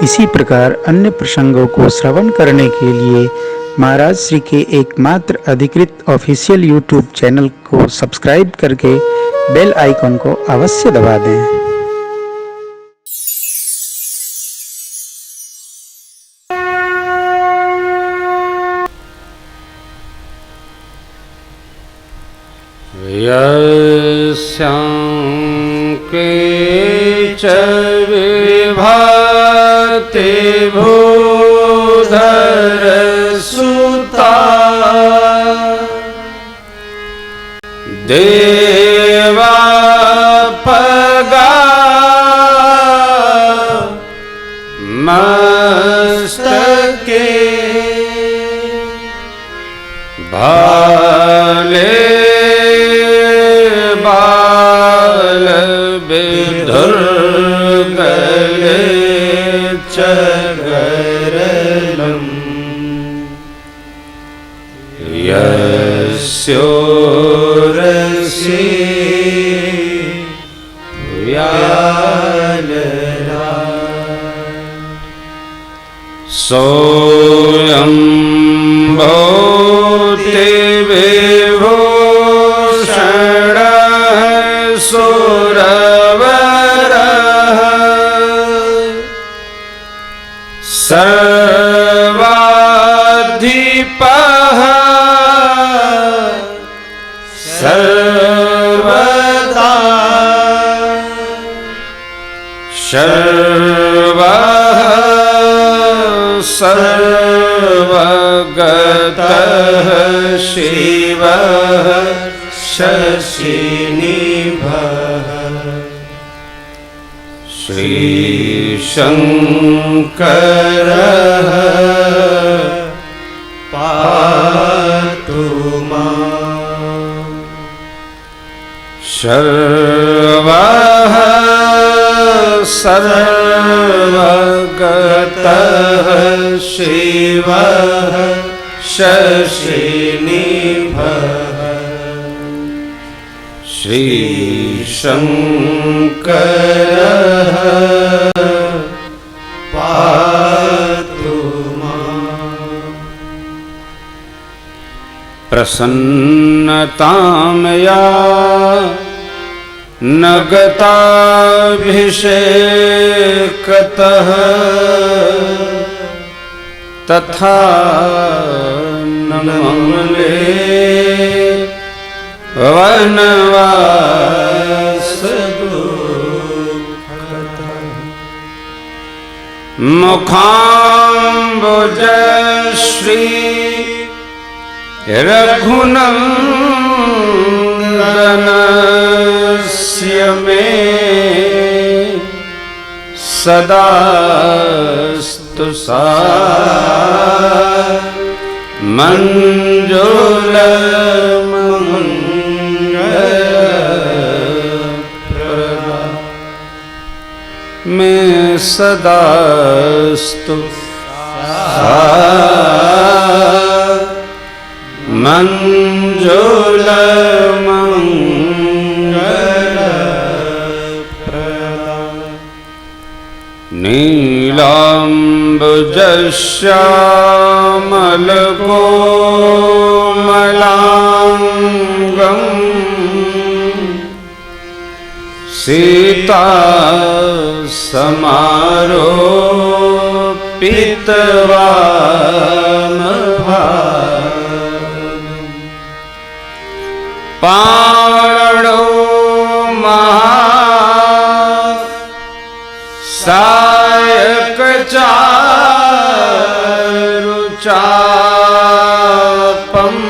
इसी प्रकार अन्य प्रसंगों को श्रवण करने के लिए महाराज श्री के एकमात्र अधिकृत ऑफिशियल यूट्यूब चैनल को सब्सक्राइब करके बेल आइकन को अवश्य दबा दें। यस्यांके च विभाते भूधरसुता देवापगा मस्तके भाले बाल विधुर्गले चगरलम् यस्योरसि व्यालरा सोऽयं भूते सर्वाधिपः सर्वदा सर्वः सर्वगतः शिवः शशिनिभः श्रीशङ्करः पातु माम्। सर्वः सर्वगतः शिवः शशिनिभः श्रीशङ्करः पातु माम्। प्रसन्नतां या नगताभिषेकतः तथा नमले वनवासदुःखतः मुखाम्बुजश्री रघुनन्दनस्य मे सदास्तु सा मंजूलमङ्गलप्रदा मे सदास्तु सा मंजूलमङ्गलप्रदा नीलाम्बुजश्यामलकोमलाङ्गम् सीता समारोपितवामभागम् पाणो सायकचारुचापम्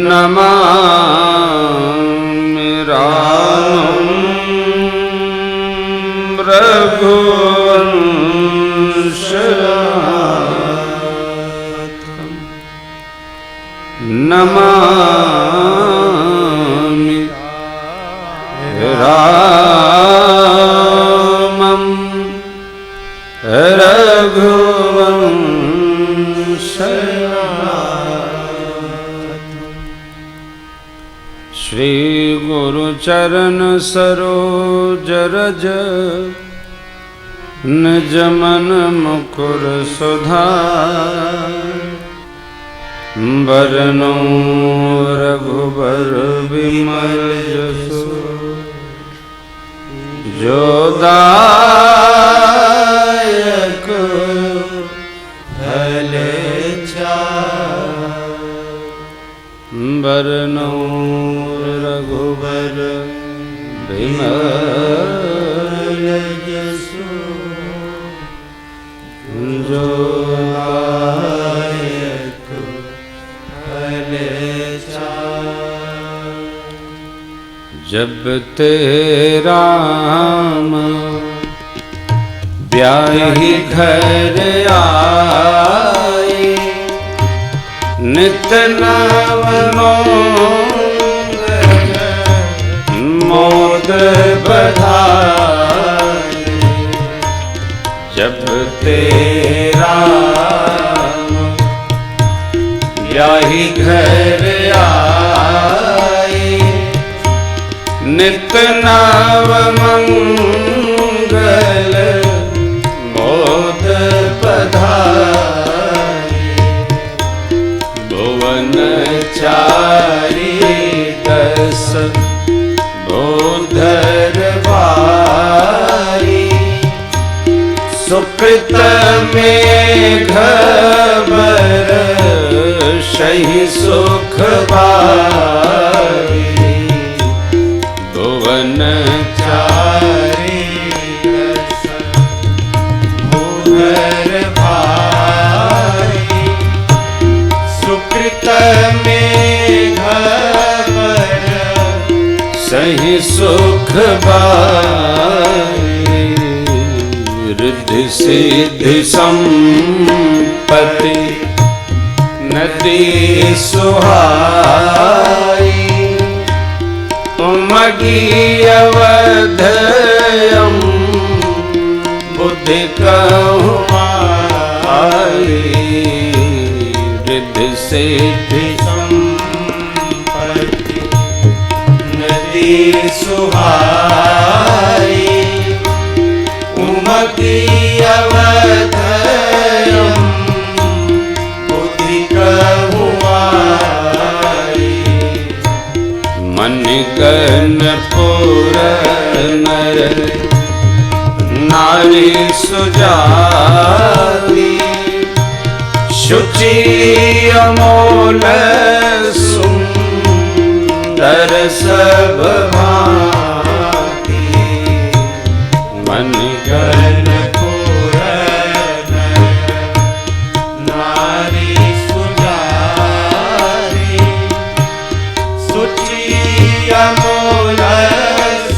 नमामि रामं रघुवंशनाथम् नमामि रामं रघुवंशनाथम्। श्री गुरु चरण सरोज रज निज मन मुकुर सुधार बरनो रघुबर विमल जसु जो दायक फल बरनो रघुबर विमल जसु जो दायक फल जब तेरा राम ब्याही घर आए नित नवनो मोद बधाई जब तेरा ब्याही घर आए नित नव मंगल मोद बधाई भुवन चारी दस भूधर भारी सुकृत में घबर सही सुख बारी भुवन चारी दस भूधर भारी सुकृत में घबर सही सुख बारी रिद्धि सिद्धि संपत्ति नदी सुहाई उमगी अवधयम बुद्धि कहमाई रिद्धि सिद्धि संपत्ति नदी सुहाई उमगी अवधयम बुद्धि कहमाई मन गन पुर नर नारी सुजाती शुचि अमोल सुंदर सब भांति मन गन पुर नर नारी सुजाती शुचि अमोल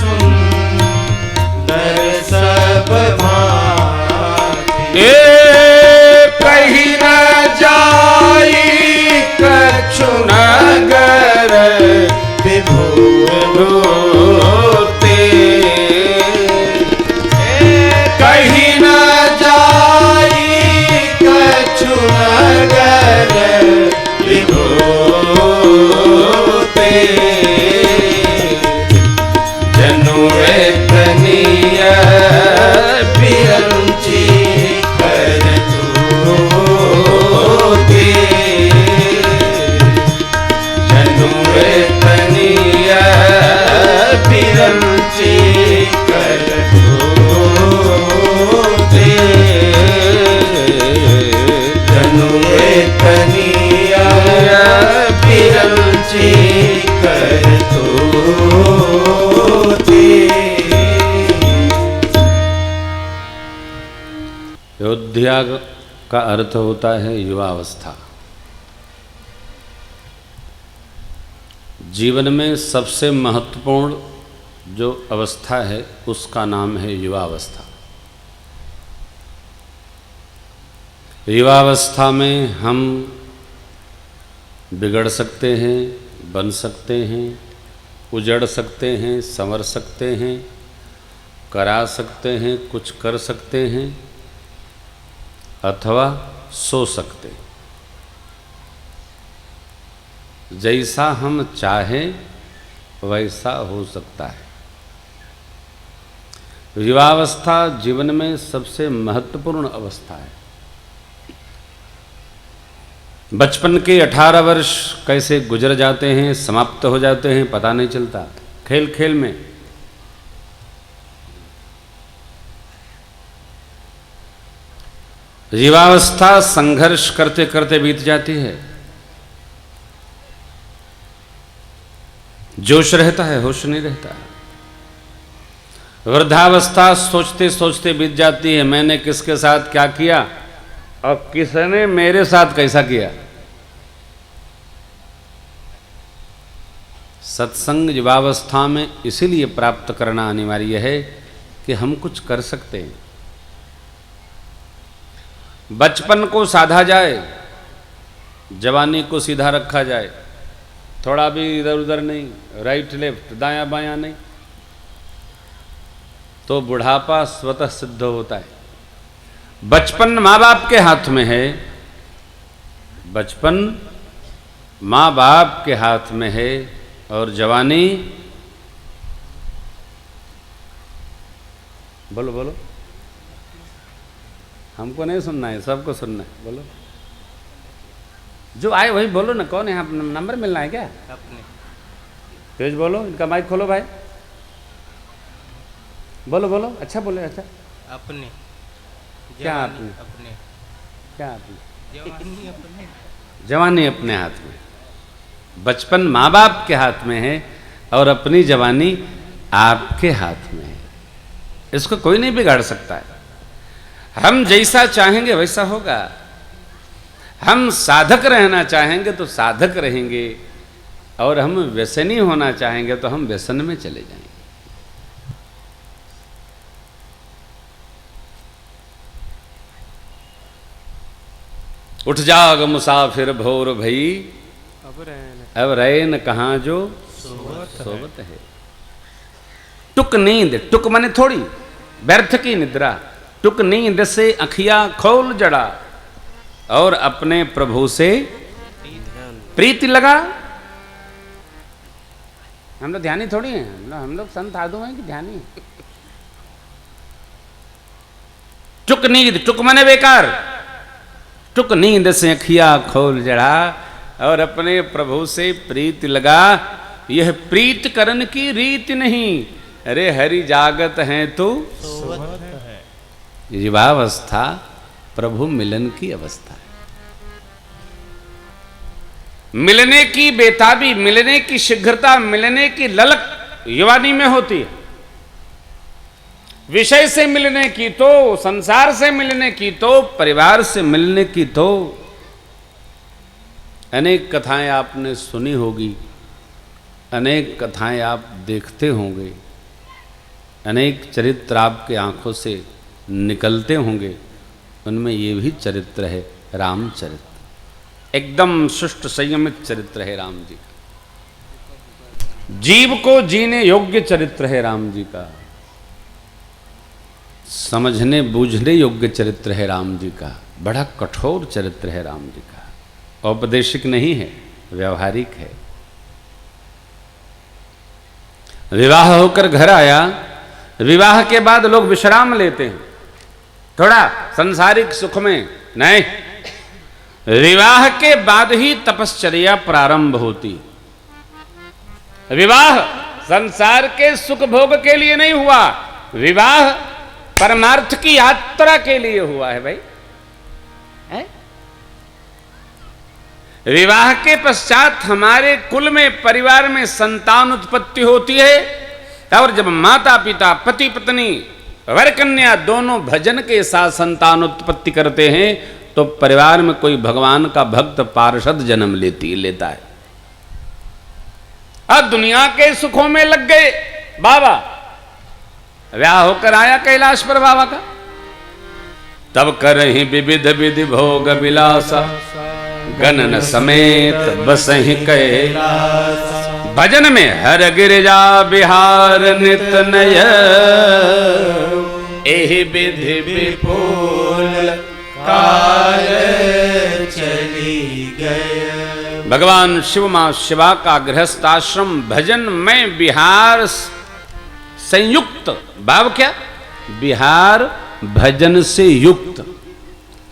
सुंदर सब भांति कहीं न जाई कछु नगर विभूते कहीं न जाई कछु नगर विभूते जनुए तनिय बिरंची कर तूते जनुए तनिय बिरंची कर तूते जनुए तनिय बिरंची कर तूते। अयोध्या का अर्थ होता है युवावस्था। जीवन में सबसे महत्वपूर्ण जो अवस्था है उसका नाम है युवावस्था। युवावस्था में हम बिगड़ सकते हैं, बन सकते हैं, उजड़ सकते हैं, संवर सकते हैं, करा सकते हैं, कुछ कर सकते हैं अथवा सो सकते हैं। जैसा हम चाहें वैसा हो सकता है। विवाहावस्था जीवन में सबसे महत्वपूर्ण अवस्था है। बचपन के 18 वर्ष कैसे गुजर जाते हैं, समाप्त हो जाते हैं, पता नहीं चलता, खेल खेल में। युवावस्था संघर्ष करते करते बीत जाती है। जोश रहता है, होश नहीं रहता। वृद्धावस्था सोचते सोचते बीत जाती है, मैंने किसके साथ क्या किया और किसने मेरे साथ कैसा किया। सत्संग युवावस्था में इसीलिए प्राप्त करना अनिवार्य है कि हम कुछ कर सकते हैं। बचपन को साधा जाए, जवानी को सीधा रखा जाए, थोड़ा भी इधर उधर नहीं, राइट लेफ्ट दायां बायां नहीं, तो बुढ़ापा स्वतः सिद्ध होता है। बचपन माँ बाप के हाथ में है, बचपन माँ बाप के हाथ में है, और जवानी, बोलो बोलो, हमको नहीं सुनना है, सबको सुनना है, बोलो। जो आए वही बोलो ना, कौन है यहाँ? नंबर मिलना है क्या? अपने तेज बोलो, इनका माइक खोलो भाई, बोलो बोलो, अच्छा बोले, अच्छा। अपने क्या जवानी अपने? अपने क्या आपने? जवानी अपने जवानी अपने हाथ में, बचपन माँ बाप के हाथ में है और अपनी जवानी आपके हाथ में है। इसको कोई नहीं बिगाड़ सकता है। हम जैसा चाहेंगे वैसा होगा। हम साधक रहना चाहेंगे तो साधक रहेंगे, और हम व्यसनी होना चाहेंगे तो हम व्यसन में चले जाएंगे। उठ जाग मुसाफिर भोर भई, अब रैन कहाँ जो सोवत है। टुक नींद, टुक माने थोड़ी, व्यर्थ की निद्रा, टुक नींद से अखियां खोल जड़ा, और अपने प्रभु से प्रीति लगा। हम लोग ध्यानी थोड़ी हैं, हम लोग संत साधु हैं कि ध्यानी? टुक नींद, टुक माने बेकार, टुक नींद से अखियां खोल जड़ा, और अपने प्रभु से प्रीति लगा। यह प्रीत करन की रीत नहीं, अरे हरि जागत हैं तो युवावस्था प्रभु मिलन की अवस्था है। मिलने की बेताबी, मिलने की शीघ्रता, मिलने की ललक युवानी में होती है। विषय से मिलने की तो, संसार से मिलने की तो, परिवार से मिलने की तो। अनेक कथाएं आपने सुनी होगी, अनेक कथाएं आप देखते होंगे, अनेक चरित्र आपके आंखों से निकलते होंगे। उनमें ये भी चरित्र है रामचरित्र। एकदम सुष्ट संयमित चरित्र है राम जी का। जीव को जीने योग्य चरित्र है राम जी का। समझने बूझने योग्य चरित्र है राम जी का। बड़ा कठोर चरित्र है राम जी का। औपदेशिक नहीं है, व्यवहारिक है। विवाह होकर घर आया, विवाह के बाद लोग विश्राम लेते हैं थोड़ा संसारिक सुख में, नहीं, विवाह के बाद ही तपश्चर्या प्रारंभ होती। विवाह संसार के सुख भोग के लिए नहीं हुआ, विवाह परमार्थ की यात्रा के लिए हुआ है भाई। है? विवाह के पश्चात हमारे कुल में, परिवार में संतान उत्पत्ति होती है, और जब माता पिता, पति पत्नी, वर कन्या दोनों भजन के साथ संतान उत्पत्ति करते हैं, तो परिवार में कोई भगवान का भक्त पार्षद जन्म लेता है। अब दुनिया के सुखों में लग गए बाबा। ब्याह होकर आया कैलाश पर बाबा का, तब करहि विविध विधि भोग विलासा, गणन समेत बसहि कैलास। भजन में हर गिरिजा बिहार नित नय, एहि विधि विपुल काल चली गए। भगवान शिव मां शिवा का गृहस्थाश्रम भजन में बिहार संयुक्त भाव क्या बिहार भजन से युक्त।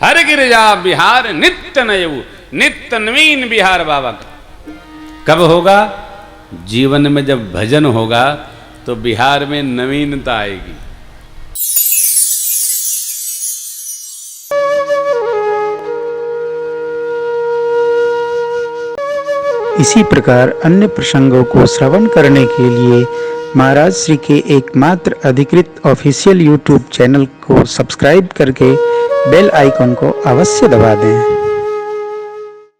हर गिरजा बिहार नित्य नयऊ, नित्य नवीन बिहार बाबा का। कब होगा? जीवन में जब भजन होगा तो बिहार में नवीनता आएगी। इसी प्रकार अन्य प्रसंगों को श्रवण करने के लिए महाराज श्री के एकमात्र अधिकृत ऑफिशियल यूट्यूब चैनल को सब्सक्राइब करके बेल आइकन को अवश्य दबा दें।